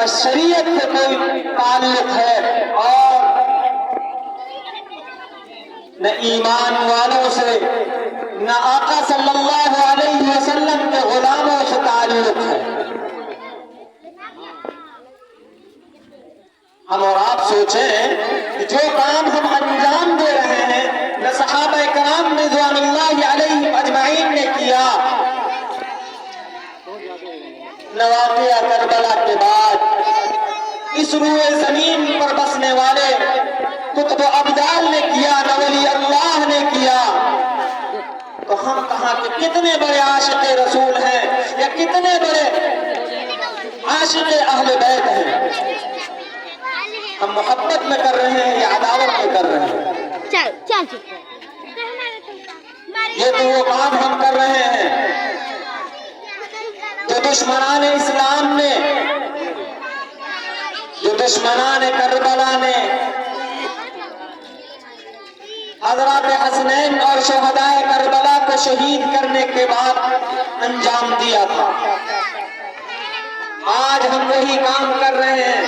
न शरीयत से कोई ताल्लुक है और न ईमान वालों से, न आका सल्लल्लाहु अलैहि वसल्लम के गुलामों से ताल्लुक है। हम और आप सोचें कि जो काम हम अंजाम दे रहे हैं, न सहाबा किराम रिज़वानुल्लाहि अलैहिम अजमाइन ने किया, न वाक़िया करबला के बाद इस रूए जमीन पर बसने वाले कुतुब अब्दाल ने किया, न वली अल्लाह ने किया, तो हम कहाँ के कितने बड़े आशिक़े रसूल हैं या कितने बड़े आशिक़े अहले बैत हैं। हम मोहब्बत में कर रहे हैं या अदावत में कर रहे हैं? चल ये तो वो काम हम कर रहे हैं जो दुश्मनान इस्लाम ने, जो दुश्मनान करबला ने हज़रत हसनैन और शहदाए करबला को शहीद करने के बाद अंजाम दिया था। आज हम वही काम कर रहे हैं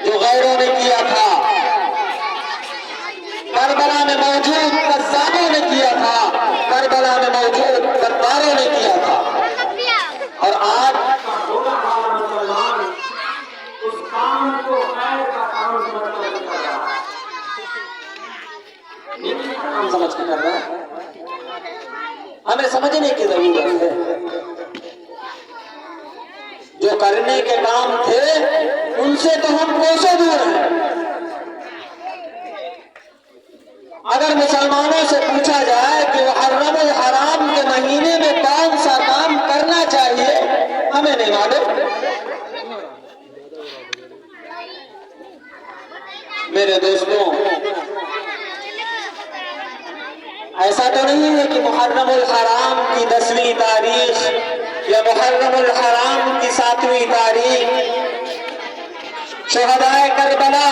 जो गैरों ने किया था, करबला में मौजूद कज़्ज़ाबों ने किया था, करबला में मौजूद गद्दारों ने किया था। और आज मुसलमान उस काम को खैर का काम समझ कर रहा है। हमें समझने की जरूरत है, जो करने के काम थे उनसे तो हम कोसों दूर हैं। अगर मुसलमानों से पूछा जाए कि मुहर्रमुल हराम के महीने में कौन सा काम करना चाहिए, हमें नहीं मालूम। मेरे दोस्तों, ऐसा तो नहीं है कि मुहर्रमुल हराम की 10वीं तारीख या मुहर्रमुल हराम की 7वीं तारीख शहदाए करबला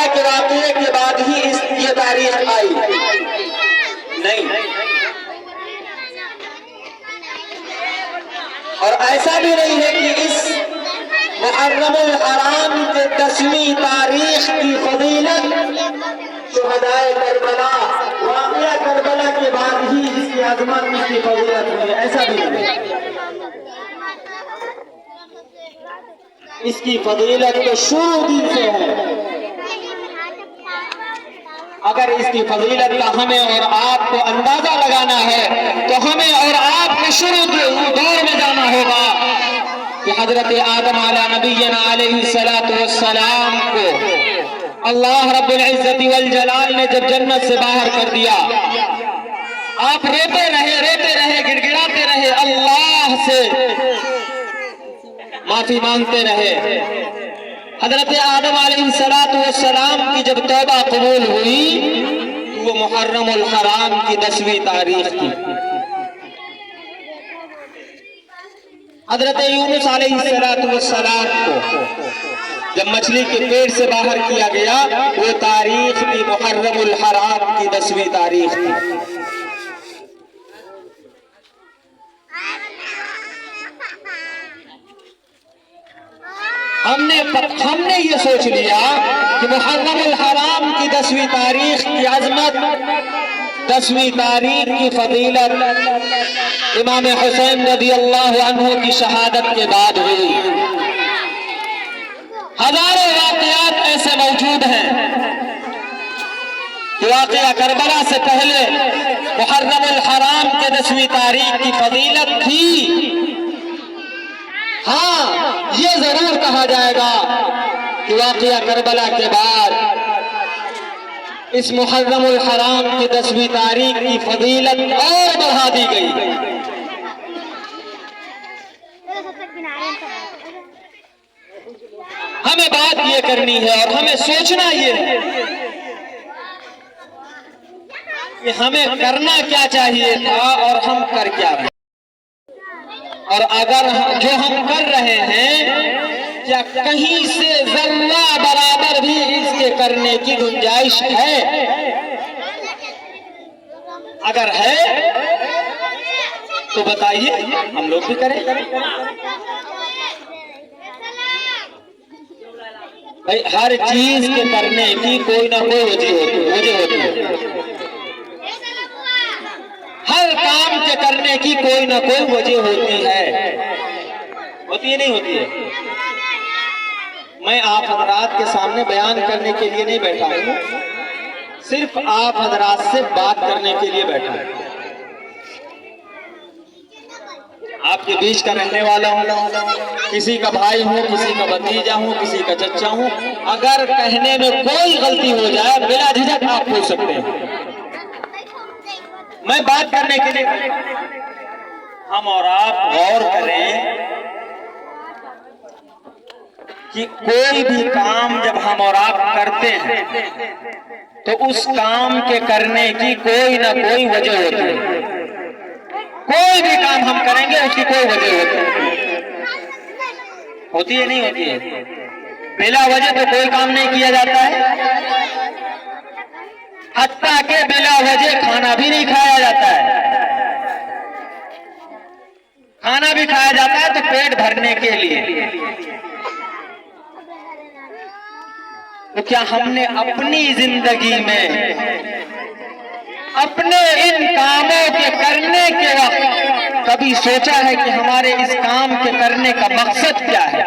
के वाक़ये के बाद ही ये तारीख आई, नहीं। और ऐसा भी नहीं है कि इस मुहर्रमुल हराम के 10वीं तारीख की फजीलत शहदाए करबला, वाक़या करबला के बाद ही इसकी अज़मत, इसकी फजीलत हुई, ऐसा भी नहीं। इसकी फजीलत तो शुरू दिन से है। अगर इसकी फजीलत का हमें और आपको अंदाजा लगाना है तो हमें और आपको शुरू दौर में जाना होगा कि हजरत आदम अला नबीना अलैहिस्सलातु वस्सलाम को अल्लाह रब्बुल इज्जति वल जलाल ने जब जन्नत से बाहर कर दिया, आप रोते रहे, गिड़गिड़ाते रहे, अल्लाह से माफी मांगते रहे। हजरत आदम अलैहिस्सलातु वस्सलाम की जब तौबा कबूल हुई तो वो मुहर्रमुल हराम की 10वीं तारीख थी। हजरत यूनुस अलैहिस्सलातु वस्सलाम को जब मछली के पेट से बाहर किया गया, वो तारीख भी मुहर्रमुल हराम की 10वीं तारीख थी। हमने ये सोच लिया कि मुहर्रमुल हराम की 10वीं तारीख की अजमत, 10वीं तारीख की फजीलत इमाम हुसैन रज़ियल्लाहु अन्हु की शहादत के बाद हुई। हजारों वाक़यात ऐसे मौजूद हैं कि वाक़या करबला से पहले मुहर्रमुल हराम के 10वीं तारीख की फजीलत थी। हाँ, ये जरूर कहा जाएगा कि वाक़या करबला के बाद इस मुहर्रमुल हराम की 10वीं तारीख की फजीलत और बढ़ा दी गई। हमें बात ये करनी है और हमें सोचना ये है कि हमें करना क्या चाहिए था और हम कर क्या रहे। और अगर जो हम कर रहे हैं क्या कहीं से जर्रा बराबर भी इसके करने की गुंजाइश है? अगर है तो बताइए, हम लोग भी करें। भाई हर चीज के करने की कोई ना कोई वजह होती है। हर काम के करने की कोई ना कोई वजह होती है नहीं होती है। मैं आप हजरात के सामने बयान करने के लिए नहीं बैठा हूँ, सिर्फ आप हजरात से बात करने के लिए बैठा हूँ। आपके बीच का रहने वाला हूँ, किसी का भाई हूँ, किसी का भतीजा हूँ, किसी का चच्चा हूँ। अगर कहने में कोई गलती हो जाए बिला झिझक आप पूछ सकते हैं। मैं बात करने के लिए, हम और आप गौर करें कि कोई भी काम जब हम और आप करते हैं तो उस काम के करने की कोई ना कोई वजह होती है। कोई भी काम हम करेंगे उसकी कोई वजह होती है नहीं होती है। बिला वजह तो कोई काम नहीं किया जाता है, हत्ता के बिला वजह खाना भी नहीं खाया जाता है। खाना भी खाया जाता है तो पेट भरने के लिए। तो क्या हमने अपनी जिंदगी में अपने इन कामों के करने के वक्त कभी सोचा है कि हमारे इस काम के करने का मकसद क्या है,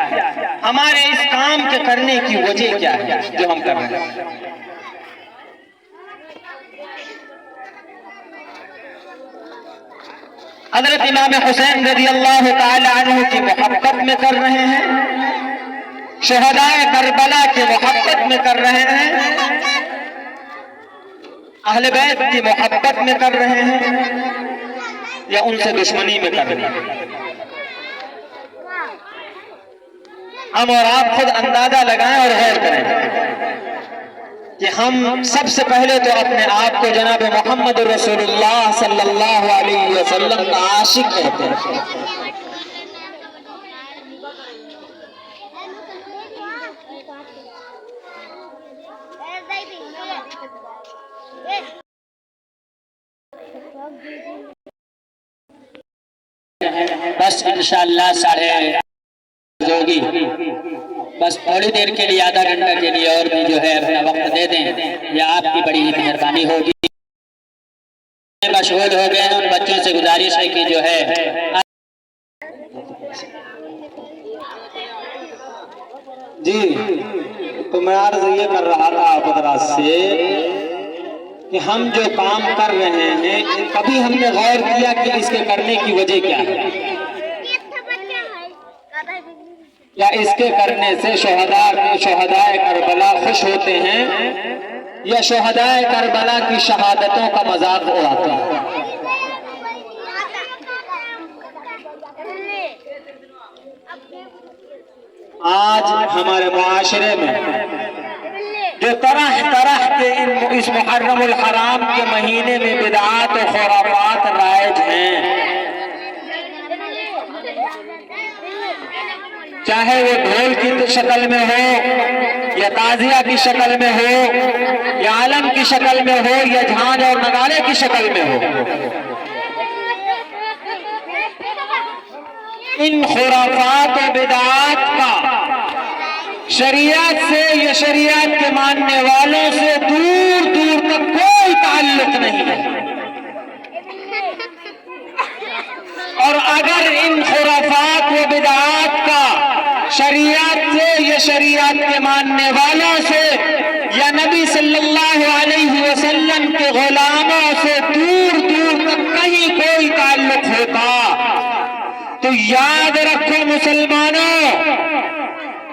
हमारे इस काम के करने की वजह क्या है जो हम कर रहे हैं? हजरत इमाम हुसैन रज़ी अल्लाह ताला अन्हु की मोहब्बत में कर रहे हैं, शहदाए करबला की मोहब्बत में कर रहे हैं, अहले बैत की मोहब्बत में कर रहे हैं या उनसे दुश्मनी में कर रहे हैं? हम और आप खुद अंदाजा लगाएं और गौर करें कि हम सबसे पहले तो अपने आप को जनाब मोहम्मद रसूलुल्लाह सल्लल्लाहु अलैहि वसल्लम का आशिक कहते हैं। बस इंशाअल्लाह साढ़े होगी, बस थोड़ी देर के लिए, आधा घंटा के लिए और भी जो है अपना वक्त दे दें, यह आपकी बड़ी मेहरबानी होगी। मशगूल हो गए उन बच्चों से गुजारिश है कि जो है जी, तो मैं अर्ज ये कर रहा था आप हज़रात से कि हम जो काम कर रहे हैं कभी हमने गौर किया कि इसके करने की वजह क्या है? क्या इसके करने से शहदाए करबला खुश होते हैं या शहदाए करबला की शहादतों का मजाक उड़ाते हैं? आज हमारे मुआशरे में जो तरह तरह के इस मुहर्रमुल हराम के महीने में बिदआत और खुराफात राइज हैं, चाहे वो ढोल की शक्ल में हो या ताजिया की शक्ल में हो या आलम की शक्ल में हो या झांझ और नगाड़े की शक्ल में हो, इन खुराफात और बिदआत का शरीयत से या शरीयत के मानने वालों से दूर दूर तक कोई ताल्लुक नहीं है। और अगर इन खुराफात व बिदआत का शरीयत से या शरीयत के मानने वालों से या नबी सल्लल्लाहु अलैहि वसल्लम के गुलामों से दूर दूर तक कहीं कोई ताल्लुक होता तो याद रखो मुसलमानों,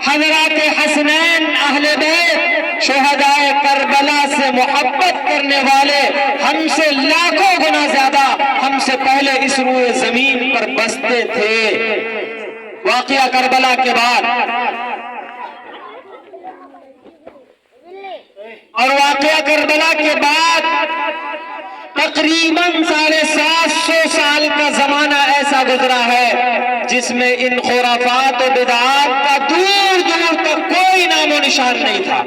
हज़रात हसनैन अहले बैत शुहदाए करबला से मोहब्बत करने वाले हमसे लाखों गुना ज्यादा हमसे पहले इस रूए जमीन पर बसते थे। वाक़िया करबला के बाद और वाक़िया करबला के बाद तकरीबन 750 साल का जमाना ऐसा गुजरा है जिसमें इन खुराफात और बिदआत का दूर दूर तक कोई नामो निशान नहीं था।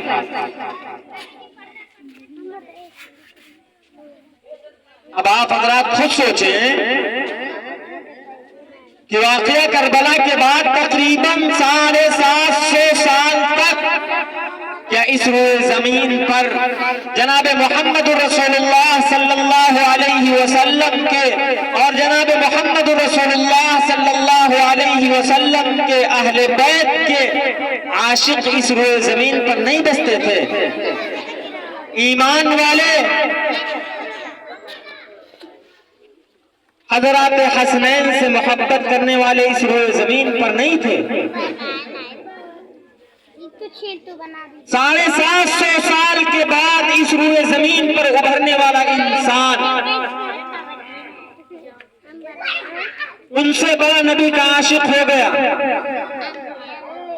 अब आप हज़रात खुद सोचें कि वाक़िया करबला के बाद तकरीबन 750 साल तक या इस रोए जमीन पर जनाब मोहम्मद रसूलुल्लाह सल्लल्लाहु अलैहि वसल्लम के और जनाब मोहम्मद रसूलुल्लाह सल्लल्लाहु अलैहि वसल्लम के अहले बैत के आशिक इस रोए जमीन पर नहीं बसते थे। ईमान वाले हजरात हसनैन से मोहब्बत करने वाले इस रोए जमीन पर नहीं थे। 750 साल के बाद इस रोए जमीन पर उभरने वाला इंसान उनसे बड़ा नबी का आशिक हो गया,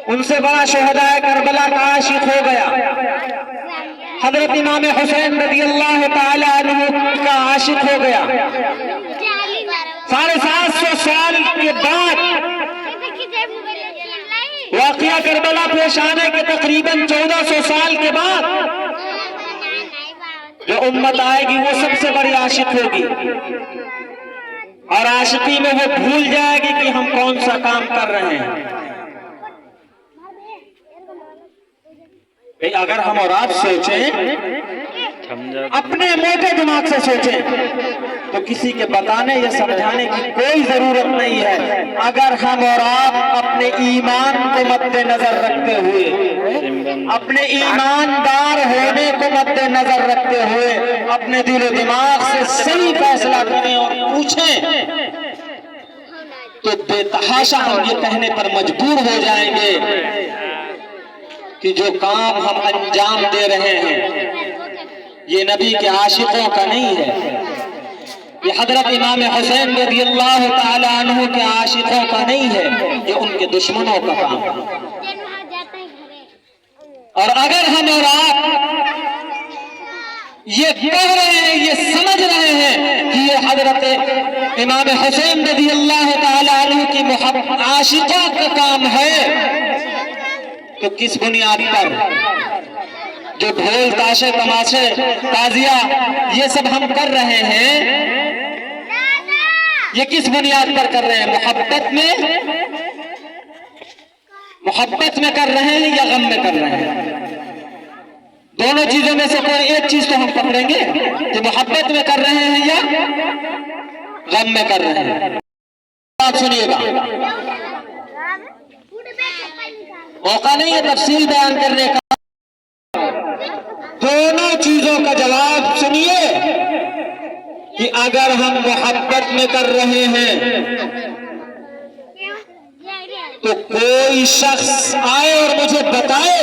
उनसे बड़ा शहदाए करबला का आशिक हो गया, हजरत इमाम हुसैन रज़ी अल्लाह ताला अन्हु का आशिक हो गया। 750 साल के बाद वाक़िया करबला पेश आने के तकरीबन 1400 साल के बाद जो उम्मत आएगी वो सबसे बड़ी आशिक होगी और आशिकी में वो भूल जाएगी कि हम कौन सा काम कर रहे हैं। अगर हम और आप सोचें, अपने मोटे दिमाग से सोचें, तो किसी के बताने या समझाने की कोई जरूरत नहीं है। अगर हम और आप अपने ईमान को मद्देनजर रखते हुए, अपने ईमानदार होने को मद्देनजर रखते हुए अपने दिल दिमाग से सही फैसला करें और पूछें, तो बेतहाशा हम ये कहने पर मजबूर हो जाएंगे कि जो काम हम अंजाम दे रहे हैं ये नबी के आशिकों का नहीं है, ये हजरत इमाम हुसैन रज़ी अल्लाह ताला अन्हु के आशिकों का नहीं है, ये उनके दुश्मनों का काम है। और अगर हम और आप ये कह रहे हैं, ये समझ रहे हैं कि ये हजरत इमाम हुसैन रज़ी अल्लाह ताला अन्हु की मोहब्बत आशिकों का काम है, तो किस बुनियाद पर जो ढोल ताशे तमाशे ताजिया ये सब हम कर रहे हैं, ये किस बुनियाद पर कर रहे हैं? मोहब्बत में कर रहे हैं या गम में कर रहे हैं? दोनों चीजों में से कोई एक चीज तो हम पकड़ेंगे कि मोहब्बत में कर रहे हैं या गम में कर रहे हैं। बात सुनिएगा, मौका नहीं है तफसील बयान करने का, दोनों चीजों का जवाब सुनिए कि अगर हम मोहब्बत में कर रहे हैं तो कोई शख्स आए और मुझे बताए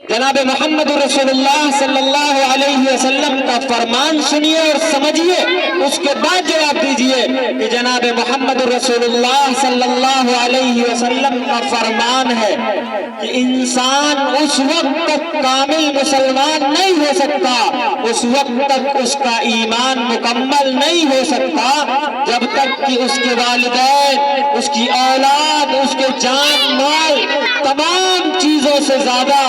जनाब मोहम्मद रसूलुल्लाह सल्लल्लाहु अलैहि वसल्लम का फरमान सुनिए और समझिए, उसके बाद जवाब दीजिए कि जनाब मोहम्मद रसूलुल्लाह सल्लल्लाहु अलैहि वसल्लम का फरमान है कि इंसान उस वक्त तक कामिल मुसलमान नहीं हो सकता, उस वक्त तक उसका ईमान मुकम्मल नहीं हो सकता जब तक कि उसके वालिदैन, उसकी औलाद, उसके जान माल तमाम चीजों से ज्यादा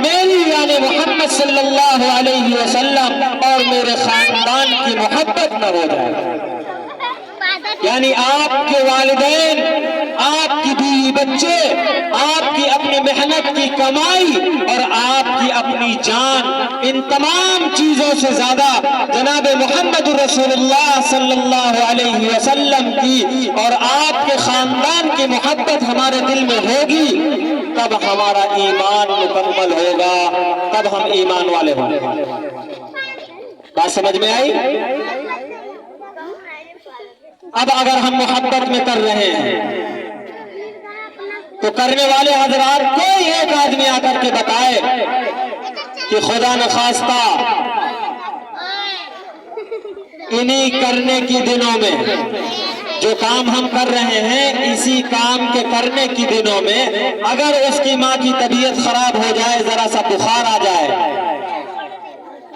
मेरी यानी मोहम्मद सल्लल्लाहु अलैहि वसल्लम और मेरे खानदान की मोहब्बत न हो जाए। यानी आपके वालिदैन, आपकी बीवी बच्चे, आपकी अपनी मेहनत की कमाई और आपकी अपनी जान, इन तमाम चीजों से ज्यादा जनाब मोहम्मद रसूलुल्लाह सल्लल्लाहु अलैहि वसल्लम की और आपके खानदान की मोहब्बत हमारे दिल में होगी, तब हमारा ईमान मुकम्मल होगा, तब हम ईमान वाले होंगे। बात समझ में आई? अब अगर हम मोहब्बत में कर रहे हैं तो करने वाले हजरात कोई एक आदमी आकर के बताए कि खुदा न खास्ता इन्हीं करने की दिनों में, जो काम हम कर रहे हैं इसी काम के करने की दिनों में अगर उसकी माँ की तबीयत खराब हो जाए, जरा सा बुखार आ जाए,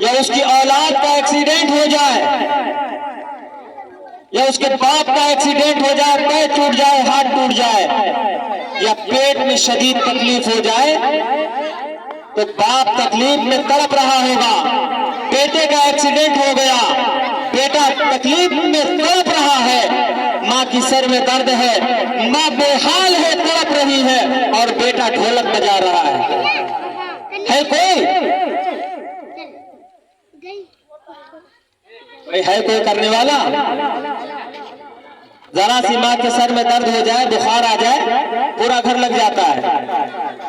या उसकी औलाद का एक्सीडेंट हो जाए, या उसके बाप का एक्सीडेंट हो जाए, पैर टूट जाए, हाथ टूट जाए, या पेट में शदीद तकलीफ हो जाए, तो बाप तकलीफ में तड़प रहा होगा। बेटे का एक्सीडेंट हो गया, बेटा तकलीफ में तड़प रहा है, माँ की सर में दर्द है, माँ बेहाल है, तड़प रही है और बेटा ढोलक बजा रहा है कोई? है कोई करने वाला? जरा सी माँ के सर में दर्द हो जाए, बुखार आ जाए, पूरा घर लग जाता है।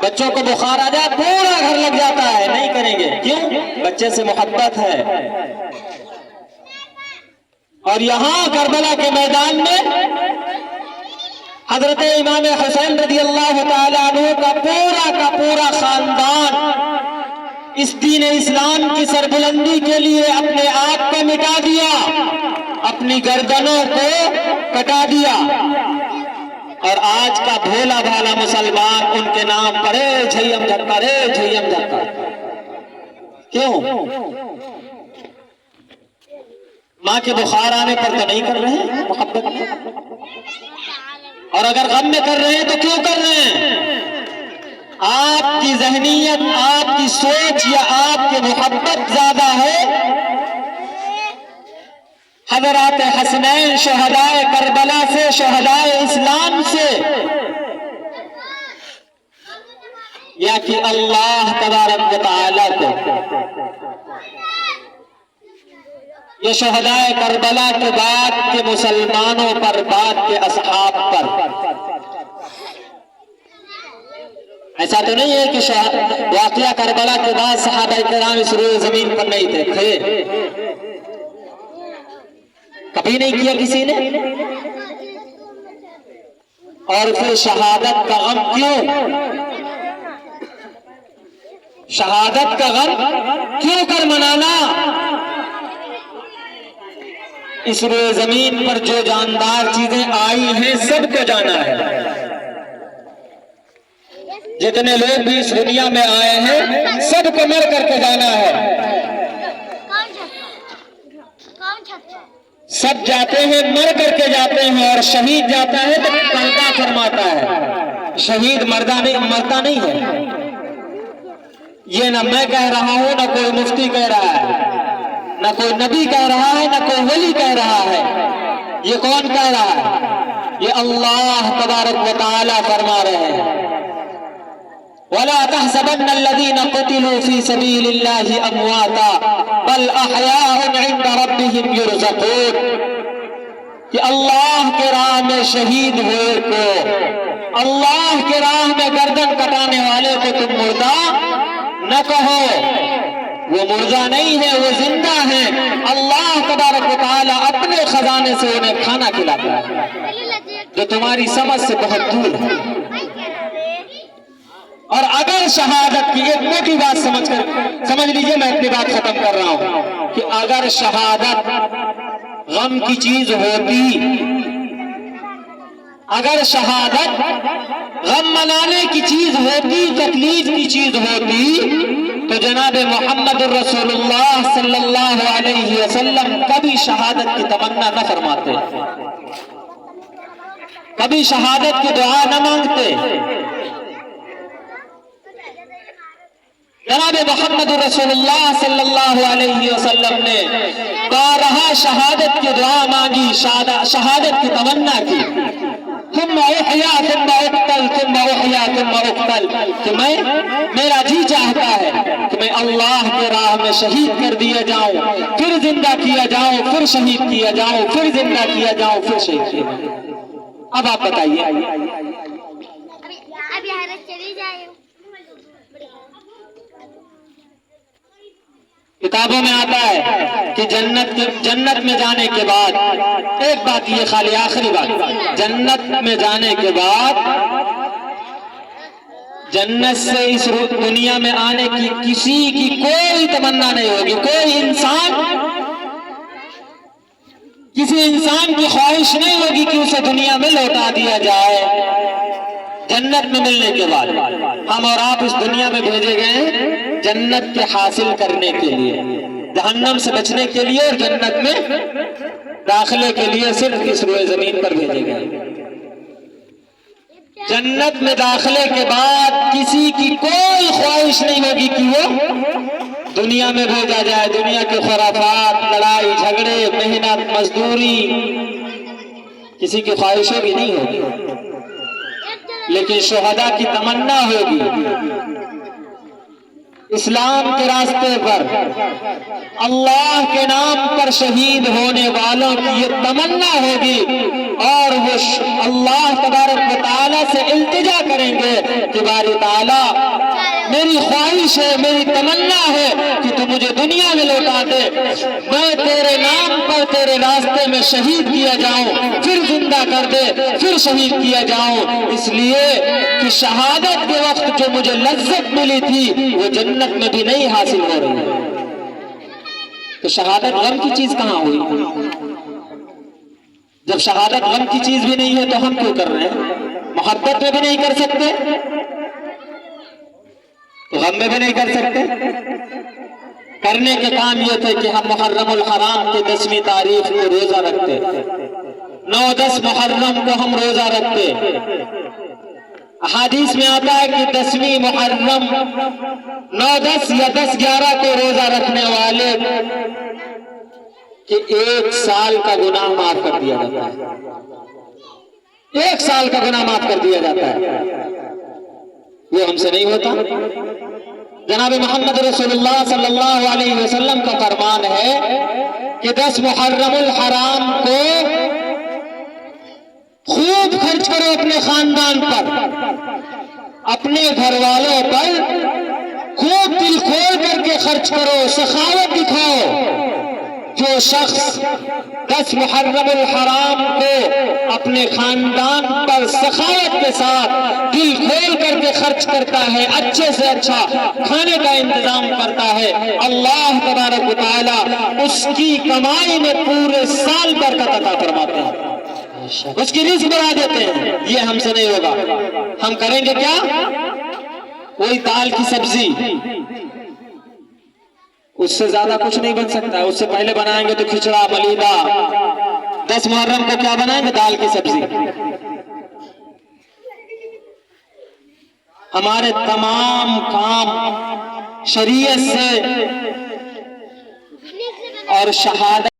बच्चों को बुखार आ जाए, पूरा घर लग जाता है। नहीं करेंगे, क्यों? बच्चे से मोहब्बत है। और यहाँ करबला के मैदान में हजरत इमाम हुसैन रज़ी अल्लाह ताला अन्हु का पूरा खानदान इस दीन इस्लाम की सरबुलंदी के लिए अपने आप को मिटा दिया, अपनी गर्दनों को कटा दिया। और आज का भोला भाला मुसलमान उनके नाम पर झय्यम झक्का, रे झय्यम झक्का। क्यों? माँ के बुखार आने पर तो नहीं कर रहे हैं मोहब्बत में, और अगर गम में कर रहे हैं तो क्यों कर रहे हैं? आपकी ज़हनियत, आपकी सोच या आपकी मोहब्बत ज्यादा है हज़रात हसनैन शहदाए करबला से, शहदाए इस्लाम से, या कि अल्लाह तबारक व तआला को? ये शहदाए करबला के बाद के मुसलमानों पर, बाद के असहाब पर। ऐसा तो नहीं है कि वाक़या करबला के बाद सहाबाए किराम इस रोए जमीन पर नहीं थे। कभी नहीं किया किसी ने। और फिर शहादत का गम क्यों? शहादत का गम क्यों कर मनाना? इस रोए जमीन पर जो जानदार चीजें आई हैं सबको जाना है। जितने लोग भी इस दुनिया में आए हैं सबको मर करके जाना है। सब जाते हैं, मर करके जाते हैं। और शहीद जाता है तो पर्दा फरमाता है, शहीद मरता नहीं है। ये ना मैं कह रहा हूं, ना कोई मुफ्ती कह रहा है, ना कोई नबी कह रहा है, ना कोई वली कह रहा है। ये कौन कह रहा है? ये अल्लाह तबारक व तआला फरमा रहे हैं, वला तहसबन्न अल्लज़ीना क़ुतिलू फ़ी सबीलिल्लाहि अमवाता बल अहयाउन इन्द रब्बिहिम युरज़क़ून। कि अल्लाह के राह में शहीद हुए को, अल्लाह के राह में गर्दन कटाने वाले को तुम मुर्दा न कहो। वो मुर्दा नहीं है, वो जिंदा है। अल्लाह तबारक व तआला अपने खजाने से उन्हें खाना खिलाता है, जो तुम्हारी समझ से बहुत दूर है। और अगर शहादत की, एक मोटी बात समझ लीजिए, मैं अपनी बात खत्म कर रहा हूं, कि अगर शहादत गम की चीज होती, अगर शहादत गम मनाने की चीज होती, तकलीफ की चीज होती, तो जनाब मोहम्मद रसूलुल्लाह सल्लल्लाहु अलैहि वसल्लम कभी शहादत की तमन्ना न फरमाते, कभी शहादत की दुआ न मांगते। जनाब मोहम्मद रसूलुल्लाह सल्लल्लाहु अलैहि वसल्लम ने बारहा शहादत की दुआ मांगी, शहादत की तमन्ना की। तुम उहया तुम उक्तल, तुम उहया तुम उक्तल, कि मेरा जी चाहता है कि मैं अल्लाह के राह में शहीद कर दिया जाऊं, फिर जिंदा किया जाऊं, फिर शहीद किया जाऊं, फिर जिंदा किया जाऊं, फिर शहीद किया जाऊं। अब आप बताइए, किताबों में आता है कि जन्नत में जाने के बाद, एक बात ये खाली आखिरी बात, जन्नत में जाने के बाद जन्नत से इस दुनिया में आने की किसी की कोई तमन्ना नहीं होगी। किसी इंसान की ख्वाहिश नहीं होगी कि उसे दुनिया में लौटा दिया जाए। जन्नत में मिलने के बाद हम और आप इस दुनिया में भेजे गए जन्नत के हासिल करने के लिए, जहन्नम से बचने के लिए, और जन्नत में दाखिले के लिए सिर्फ इस रोए जमीन पर भेजे गए। जन्नत में दाखिले के बाद किसी की कोई ख्वाहिश नहीं होगी कि वो दुनिया में भेजा जाए। दुनिया के खुराफात, लड़ाई झगड़े, मेहनत मजदूरी, किसी की ख्वाहिशें भी नहीं होगी, लेकिन शुहदा की तमन्ना होगी। इस्लाम के रास्ते पर अल्लाह के नाम पर शहीद होने वालों की ये तमन्ना होगी और वो अल्लाह तबारक व तआला से इल्तिजा करेंगे कि बारी ताला, मेरी ख्वाहिश है, मेरी तमन्ना है कि तू मुझे दुनिया में लौटा दे, मैं तेरे नाम पर तेरे रास्ते में शहीद किया जाऊं, फिर जिंदा कर दे, फिर शहीद किया जाऊं, इसलिए कि शहादत के वक्त जो मुझे लज्जत मिली थी वो जन्नत में भी नहीं हासिल हो रही है। तो शहादत गम की चीज कहां हुई? जब शहादत गम की चीज भी नहीं है तो हम क्यों कर रहे हैं? मोहब्बत में भी नहीं कर सकते तो गम में भी नहीं कर सकते। करने के काम ये थे कि हम मुहर्रमुल हराम की 10वीं तारीख को रोजा रखते, 9-10 मुहर्रम को हम रोजा रखते। हदीस में आता है कि 10वीं मुहर्रम 9-10 या 10-11 को रोजा रखने वाले कि 1 साल का गुनाह माफ कर दिया जाता है। 1 साल का गुनाह माफ कर दिया जाता है। वो हमसे नहीं होता। जनाब मोहम्मद रसूलुल्लाह सल्लल्लाहु अलैहि वसल्लम का फरमान है कि 10 मुहर्रमुल हराम को खूब खर्च करो अपने खानदान पर, अपने घर वालों पर खूब दिल खोल करके खर्च करो, सखावत दिखाओ। जो शख्स 10 मुहर्रमुल हराम को अपने खानदान पर सखावत के साथ दिल खोल करके खर्च करता है, अच्छे से अच्छा खाने का इंतजाम करता है, अल्लाह तबारक व तआला उसकी कमाई में पूरे साल बरकत अता फरमाते हैं, उसकी रिज़्क़ बढ़ा देते हैं। ये हमसे नहीं होगा। हम करेंगे क्या? वही दाल की सब्जी, उससे ज्यादा कुछ नहीं बन सकता है। उससे पहले बनाएंगे तो खिचड़ा मलीदा। 10 मुहर्रम को क्या बनाएंगे? दाल की सब्जी। हमारे तमाम काम शरीयत से और शहादत